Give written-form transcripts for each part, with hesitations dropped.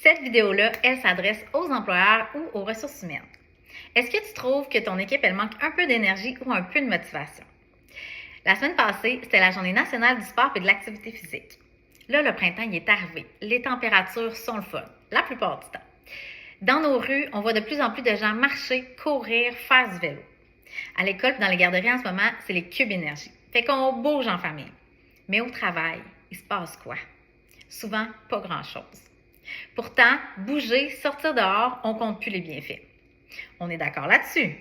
Cette vidéo-là, elle s'adresse aux employeurs ou aux ressources humaines. Est-ce que tu trouves que ton équipe, elle manque un peu d'énergie ou un peu de motivation? La semaine passée, c'était la journée nationale du sport et de l'activité physique. Là, le printemps il est arrivé. Les températures sont le fun, la plupart du temps. Dans nos rues, on voit de plus en plus de gens marcher, courir, faire du vélo. À l'école et dans les garderies en ce moment, c'est les cubes énergie. Fait qu'on bouge en famille. Mais au travail, il se passe quoi? Souvent, pas grand-chose. Pourtant, bouger, sortir dehors, on compte plus les bienfaits. On est d'accord là-dessus.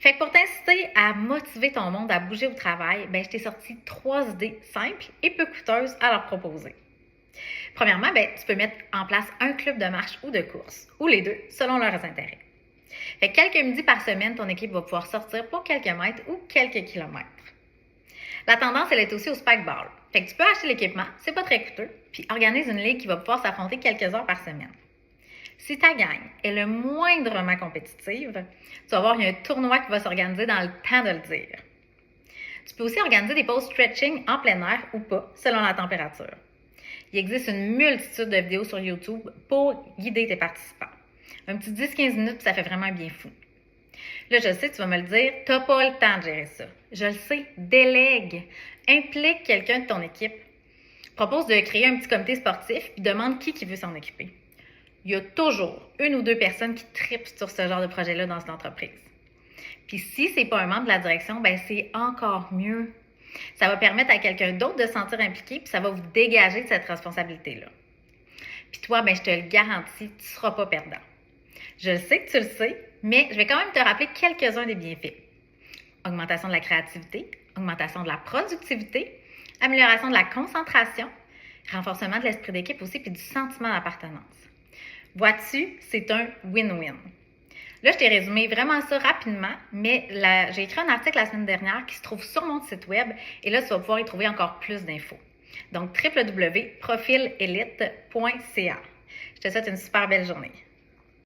Fait que pour t'inciter à motiver ton monde à bouger au travail, je t'ai sorti 3 idées simples et peu coûteuses à leur proposer. Premièrement, tu peux mettre en place un club de marche ou de course, ou les deux, selon leurs intérêts. Fait que quelques midis par semaine, ton équipe va pouvoir sortir pour quelques mètres ou quelques kilomètres. La tendance, elle est aussi au spike ball. Fait que tu peux acheter l'équipement, c'est pas très coûteux, puis organise une ligue qui va pouvoir s'affronter quelques heures par semaine. Si ta gang est le moindrement compétitive, tu vas voir, il y a un tournoi qui va s'organiser dans le temps de le dire. Tu peux aussi organiser des pauses stretching en plein air ou pas, selon la température. Il existe une multitude de vidéos sur YouTube pour guider tes participants. Un petit 10-15 minutes, ça fait vraiment un bien fou. Là, je sais, tu vas me le dire, tu n'as pas le temps de gérer ça. Je le sais, délègue. Implique quelqu'un de ton équipe. Propose de créer un petit comité sportif puis demande qui veut s'en occuper. Il y a toujours une ou deux personnes qui tripent sur ce genre de projet-là dans une entreprise. Puis si c'est pas un membre de la direction, c'est encore mieux. Ça va permettre à quelqu'un d'autre de se sentir impliqué puis ça va vous dégager de cette responsabilité-là. Puis toi, je te le garantis, tu ne seras pas perdant. Je le sais que tu le sais, mais je vais quand même te rappeler quelques-uns des bienfaits. Augmentation de la créativité, augmentation de la productivité, amélioration de la concentration, renforcement de l'esprit d'équipe aussi, puis du sentiment d'appartenance. Vois-tu, c'est un win-win. Là, je t'ai résumé vraiment ça rapidement, mais j'ai écrit un article la semaine dernière qui se trouve sur mon site web et là, tu vas pouvoir y trouver encore plus d'infos. Donc, www.profilelite.ca. Je te souhaite une super belle journée.